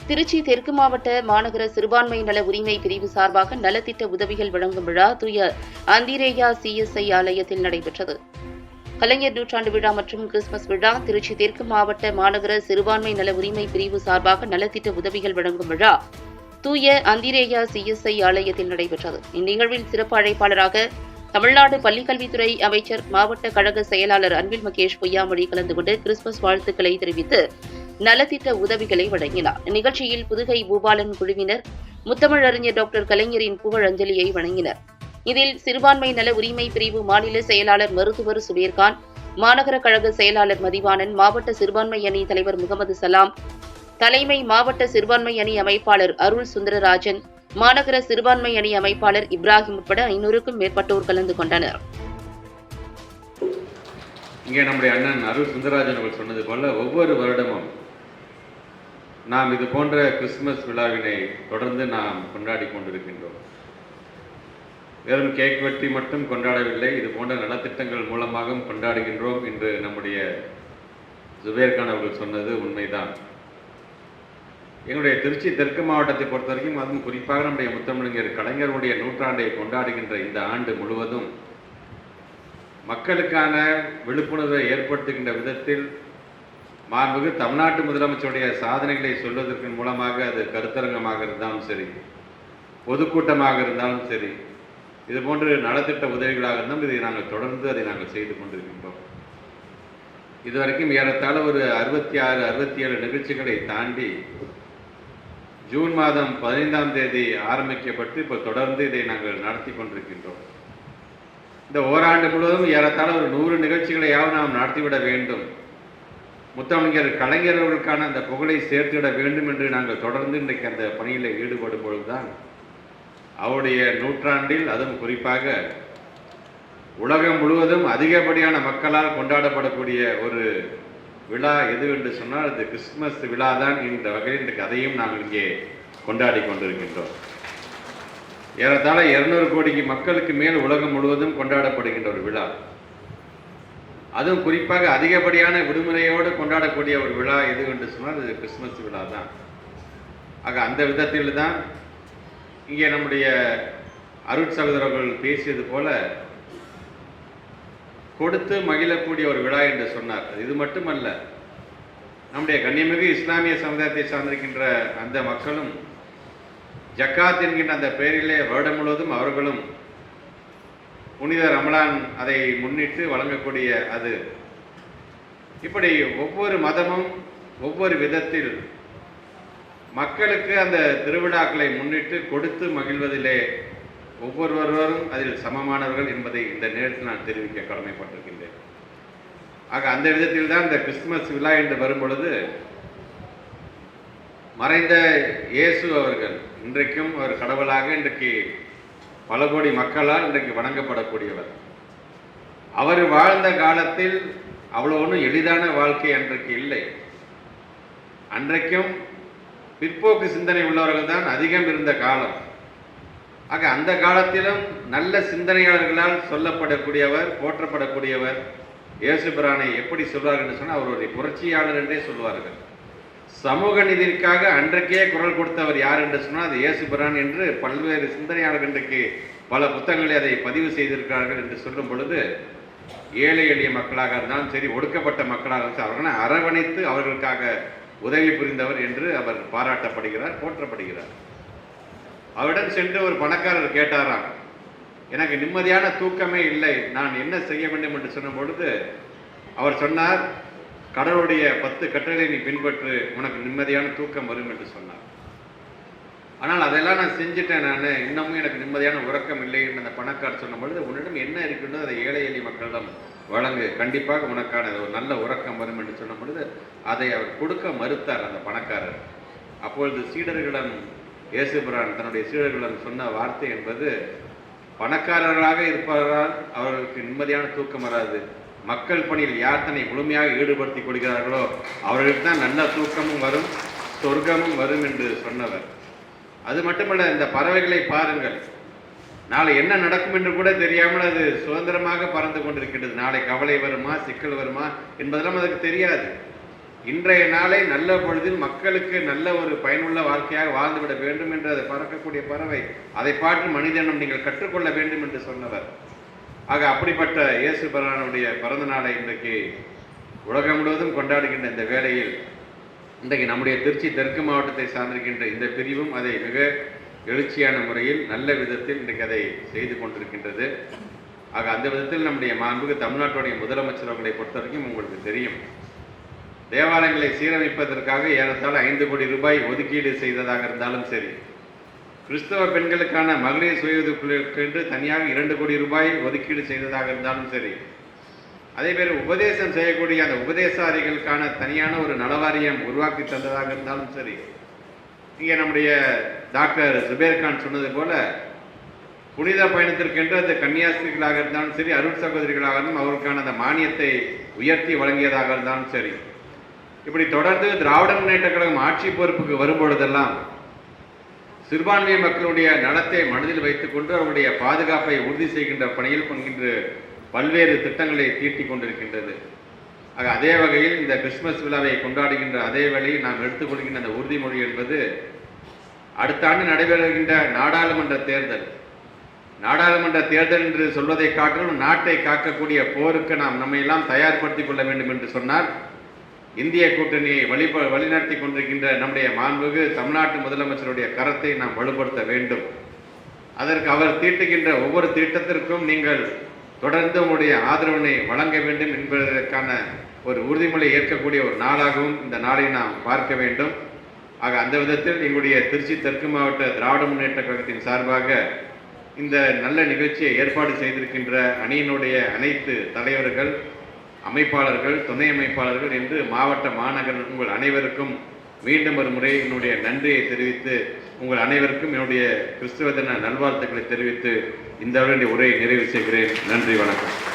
திருச்சி தெற்கு மாவட்ட மாநகர சிறுபான்மை நல உரிமை பிரிவு சார்பாக நலத்திட்ட உதவிகள் வழங்கும் விழா தூய அந்திரேயா சிஎஸ்ஐ ஆலயத்தில் நடைபெற்றது. கலைஞர் நூற்றாண்டு விழா மற்றும் கிறிஸ்துமஸ் விழா திருச்சி தெற்கு மாவட்ட மாநகர சிறுபான்மை நல உரிமை பிரிவு சார்பாக நலத்திட்ட உதவிகள் வழங்கும் விழா தூய அந்திரேயா சிஎஸ்ஐ ஆலயத்தில் நடைபெற்றது. இந்நிகழ்வில் சிறப்பு அழைப்பாளராக தமிழ்நாடு பள்ளிக்கல்வித்துறை அமைச்சர் மாவட்ட கழக செயலாளர் அன்பில் மகேஷ் பொய்யாமொழி கலந்து கொண்டு கிறிஸ்துமஸ் வாழ்த்துக்களை தெரிவித்து நலத்திட்ட உதவிகளை வழங்கினார். இந்நிகழ்ச்சியில் புதுகை பூபாலன் குழுவினர் முத்தமிழறிஞர் டாக்டர் கலைஞரின் புகழஞ்சலியை வழங்கினர். இதில் சிறுபான்மை நல உரிமை பிரிவு மாநில செயலாளர் மருத்துவர் சுபேர்கான், மாநகர கழக செயலாளர் மதிவாணன், மாவட்ட சிறுபான்மை அணி தலைவர் முகமது சலாம், தலைமை மாவட்ட சிறுபான்மை அணி அமைப்பாளர் அருள் சுந்தரராஜன், மாநகர சிறுபான்மை அணி அமைப்பாளர் இப்ராஹிம் உட்பட 500க்கும் மேற்பட்டோர் கலந்து கொண்டனர். இங்கே நம்முடைய அண்ணன் அருள் சுந்தரராஜன் அவர்கள் சொன்னது போல ஒவ்வொரு வருடமும் நாம் இது போன்ற கிறிஸ்துமஸ் விழாவினை தொடர்ந்து நாம் கொண்டாடி கொண்டிருக்கின்றோம். வெறும் கேக் வெட்டி மட்டும் கொண்டாடவில்லை, இது போன்ற நலத்திட்டங்கள் மூலமாகவும் கொண்டாடுகின்றோம் என்று நம்முடைய ஜுபேர்கான் அவர்கள் சொன்னது உண்மைதான். எங்களுடைய திருச்சி தெற்கு மாவட்டத்தை பொறுத்த வரைக்கும், அதுவும் குறிப்பாக நம்முடைய முத்தமிழர் கலைஞருடைய நூற்றாண்டை கொண்டாடுகின்ற இந்த ஆண்டு முழுவதும் மக்களுக்கான விழிப்புணர்வை ஏற்படுத்துகின்ற விதத்தில் மாண்புமிகு தமிழ்நாட்டு முதலமைச்சருடைய சாதனைகளை சொல்வதற்கு மூலமாக, அது கருத்தரங்கமாக இருந்தாலும் சரி, பொதுக்கூட்டமாக இருந்தாலும் சரி, இது போன்ற நலத்திட்ட உதவிகளாக இருந்தாலும் இதை நாங்கள் தொடர்ந்து அதை நாங்கள் செய்து கொண்டிருக்கின்றோம். இதுவரைக்கும் ஏறத்தாழ ஒரு 66, 67 நிகழ்ச்சிகளை தாண்டி ஜூன் மாதம் 15ஆம் தேதி ஆரம்பிக்கப்பட்டு இப்போ தொடர்ந்து இதை நாங்கள் நடத்தி கொண்டிருக்கின்றோம். இந்த ஓராண்டு முழுவதும் ஏறத்தாழ ஒரு 100 நிகழ்ச்சிகளையாவது நாம் நடத்திவிட வேண்டும், முத்தமிழர் கலைஞர்களுக்கான அந்த புகழை சேர்த்துவிட வேண்டும் என்று நாங்கள் தொடர்ந்து இன்றைக்கு அந்த பணியில் ஈடுபடும் பொழுதுதான் அவருடைய நூற்றாண்டில், அதுவும் குறிப்பாக உலகம் முழுவதும் அதிகப்படியான மக்களால் கொண்டாடப்படக்கூடிய ஒரு விழா எது என்று சொன்னால் அது கிறிஸ்துமஸ் விழா தான். என்ற வகையில் இந்த கதையும் நாங்கள் இங்கே கொண்டாடி கொண்டிருக்கின்றோம். ஏறத்தாழ 200 கோடி மக்களுக்கு மேல் உலகம் முழுவதும் கொண்டாடப்படுகின்ற ஒரு விழா, அதுவும் குறிப்பாக அதிகப்படியான விடுமுறையோடு கொண்டாடக்கூடிய ஒரு விழா எது என்று சொன்னால் அது கிறிஸ்துமஸ் விழா தான். ஆக அந்த விதத்தில் தான் இங்கே நம்முடைய அருட் சகோதரர்கள் பேசியது போல கொடுத்து மகிழக்கூடிய ஒரு விழா என்று சொன்னார். இது மட்டுமல்ல, நம்முடைய கண்ணியமிகு இஸ்லாமிய சமுதாயத்தை சார்ந்திருக்கின்ற அந்த மக்களும் ஜக்காத் என்கின்ற அந்த பெயரிலே வருடம் முழுவதும் அவர்களும் புனித ரமலான் அதை முன்னிட்டு வழங்கக்கூடிய அது, இப்படி ஒவ்வொரு மதமும் ஒவ்வொரு விதத்தில் மக்களுக்கு அந்த திருவிழாக்களை முன்னிட்டு கொடுத்து மகிழ்வதிலே ஒவ்வொருவரும் அதில் சமமானவர்கள் என்பதை இந்த நேரத்தில் நான் தெரிவிக்க கடமைப்பட்டிருக்கின்றேன். ஆக அந்த விதத்தில் தான் இந்த கிறிஸ்துமஸ் விழா என்று வரும் பொழுது, மறைந்த இயேசு அவர்கள் இன்றைக்கும் ஒரு கடவுளாக இன்றைக்கு பல கோடி மக்களால் இன்றைக்கு வணங்கப்படக்கூடியவர். அவர் வாழ்ந்த காலத்தில் அவ்வளோ ஒன்றும் எளிதான வாழ்க்கை அன்றைக்கு இல்லை. அன்றைக்கும் பிற்போக்கு சிந்தனை உள்ளவர்கள் தான் அதிகம் இருந்த காலம். ஆக அந்த காலத்திலும் நல்ல சிந்தனையாளர்களால் சொல்லப்படக்கூடியவர், போற்றப்படக்கூடியவர் இயேசு பிரானை எப்படி சொல்வார்கள் என்று சொன்னால் அவர் ஒரு புரட்சியாளர் என்றே சொல்வார்கள். சமூக நீதிக்காக அன்றைக்கே குரல் கொடுத்தவர் யார் என்று சொன்னால் அது இயேசு பிரான் என்று பல்வேறு சிந்தனையாளர்கள் இன்றைக்கு பல புத்தகங்களை அதை பதிவு செய்திருக்கிறார்கள் என்று சொல்லும் பொழுது, ஏழை எளிய மக்களாக இருந்தாலும் சரி, ஒடுக்கப்பட்ட மக்களாக இருந்தாலும் அவர்களை அரவணைத்து அவர்களுக்காக உதவி புரிந்தவர் என்று அவர் பாராட்டப்படுகிறார், போற்றப்படுகிறார். அவரிடம் சென்று ஒரு பணக்காரர் கேட்டாராம், எனக்கு நிம்மதியான தூக்கமே இல்லை, நான் என்ன செய்ய வேண்டும் என்று சொன்ன பொழுது அவர் சொன்னார், கடவுளுடைய 10 கட்டளை நீ பின்பற்று, உனக்கு நிம்மதியான தூக்கம் வரும் என்று சொன்னார். ஆனால் அதெல்லாம் நான் செஞ்சுட்டேன், நான் இன்னமும் எனக்கு நிம்மதியான உறக்கம் இல்லை என்று அந்த பணக்காரர் சொன்ன பொழுது, உன்னிடம் என்ன இருக்கின்றோ அதை ஏழை எளிய மக்களிடம் வழங்கு, கண்டிப்பாக உனக்கான ஒரு நல்ல உறக்கம் வரும் என்று சொன்ன பொழுது அதை அவர் கொடுக்க மறுத்தார் அந்த பணக்காரர். அப்பொழுது சீடர்களிடம் இயேசு பிரான் தன்னுடைய சீடர்களிடம் சொன்ன வார்த்தை என்பது, பணக்காரர்களாக இருப்பவரால் அவர்களுக்கு நிம்மதியான தூக்கம் வராது, மக்கள் பணியில் யார் தன்னை முழுமையாக ஈடுபடுத்திக் கொள்கிறார்களோ அவர்களுக்கு தான் நல்ல தூக்கமும் வரும், சொர்க்கமும் வரும் என்று சொன்னவர். அது மட்டுமல்ல, இந்த பறவைகளை பாருங்கள், நாளை என்ன நடக்கும் என்று கூட தெரியாமல் அது சுதந்திரமாக பறந்து கொண்டிருக்கின்றது. நாளை கவலை வருமா, சிக்கல் வருமா என்பதெல்லாம் அதுக்கு தெரியாது. இன்றைய நாளை நல்ல பொழுதில் மக்களுக்கு நல்ல ஒரு பயனுள்ள வாழ்க்கையாக வாழ்ந்துவிட வேண்டும் என்று அதை பறக்கக்கூடிய பறவை, அதை பார்த்து மனிதனும் நீங்கள் கற்றுக்கொள்ள வேண்டும் என்று சொன்னவர். ஆக அப்படிப்பட்ட இயேசு பிரானுடைய பிறந்த நாளை இன்றைக்கு உலகம் முழுவதும் கொண்டாடுகின்ற இந்த வேளையில் இன்றைக்கு நம்முடைய திருச்சி தெற்கு மாவட்டத்தை சார்ந்திருக்கின்ற இந்த பிரிவும் அதை மிக எழுச்சியான முறையில் நல்ல விதத்தில் இன்றைக்கு அதை செய்து கொண்டிருக்கின்றது. ஆக அந்த விதத்தில் நம்முடைய மாண்புக்கு தமிழ்நாட்டுடைய முதலமைச்சர் அவர்களை பொறுத்த வரைக்கும் உங்களுக்கு தெரியும், தேவாலயங்களை சீரமைப்பதற்காக ஏறத்தாழ 5 கோடி ரூபாய் ஒதுக்கீடு செய்ததாக இருந்தாலும் சரி, கிறிஸ்தவ பெண்களுக்கான மகளிர் சுய உதவிக்குழுக்கென்று தனியாக 2 கோடி ரூபாய் ஒதுக்கீடு செய்ததாக இருந்தாலும் சரி, அதே பேர் உபதேசம் செய்யக்கூடிய அந்த உபதேசாரிகளுக்கான தனியான ஒரு நலவாரியம் உருவாக்கி தந்ததாக இருந்தாலும் சரி, இங்கே நம்முடைய டாக்டர் ஜுபேர்கான் சொன்னது போல புனித பயணத்திற்கென்று அந்த கன்னியாஸ்திரிகளாக இருந்தாலும் சரி, அருள் சகோதரிகளாக இருந்தாலும் அவர்களுக்கான அந்த மானியத்தை உயர்த்தி வழங்கியதாக இருந்தாலும் சரி, இப்படி தொடர்ந்து திராவிட முன்னேற்ற கழகம் ஆட்சி பொறுப்புக்கு வரும்பொழுதெல்லாம் சிறுபான்மை மக்களுடைய நலத்தை மனதில் வைத்துக் கொண்டு அவருடைய பாதுகாப்பை உறுதி செய்கின்ற பணியில் பங்கின்று பல்வேறு திட்டங்களை தீட்டிக் கொண்டிருக்கின்றது. ஆக அதே வகையில் இந்த கிறிஸ்துமஸ் விழாவை கொண்டாடுகின்ற அதே வேளையில் நாம் எடுத்துக்கொள்கின்ற அந்த உறுதிமொழி என்பது அடுத்த ஆண்டு நடைபெறுகின்ற நாடாளுமன்ற தேர்தல் என்று சொல்வதை காட்டிலும் நாட்டை காக்கக்கூடிய போருக்கு நாம் நம்மை எல்லாம் தயார்படுத்திக் கொள்ள வேண்டும் என்று சொன்னால் இந்திய கூட்டணியை வழிநடத்தி கொண்டிருக்கின்ற நம்முடைய மாண்புக்கு தமிழ்நாட்டு முதலமைச்சருடைய கரத்தை நாம் வலுப்படுத்த வேண்டும். அதற்கு அவர் தீட்டுகின்ற ஒவ்வொரு திட்டத்திற்கும் நீங்கள் தொடர்ந்து உங்களுடைய ஆதரவினை வழங்க வேண்டும் என்பதற்கான ஒரு உறுதிமொழி ஏற்கக்கூடிய ஒரு நாளாகவும் இந்த நாளை நாம் பார்க்க வேண்டும். ஆக அந்த விதத்தில் எங்களுடைய திருச்சி தெற்கு மாவட்ட திராவிட முன்னேற்ற கழகத்தின் சார்பாக இந்த நல்ல நிகழ்ச்சியை ஏற்பாடு செய்திருக்கின்ற அணியினுடைய அனைத்து தலைவர்கள், அமைப்பாளர்கள், துணை அமைப்பாளர்கள் என்று மாவட்ட மாநகர் உங்கள் அனைவருக்கும் மீண்டும் ஒரு முறை என்னுடைய நன்றியை தெரிவித்து உங்கள் அனைவருக்கும் என்னுடைய கிறிஸ்துவ தின நல்வாழ்த்துக்களை தெரிவித்து இந்த உரையை நிறைவு செய்கிறேன். நன்றி, வணக்கம்.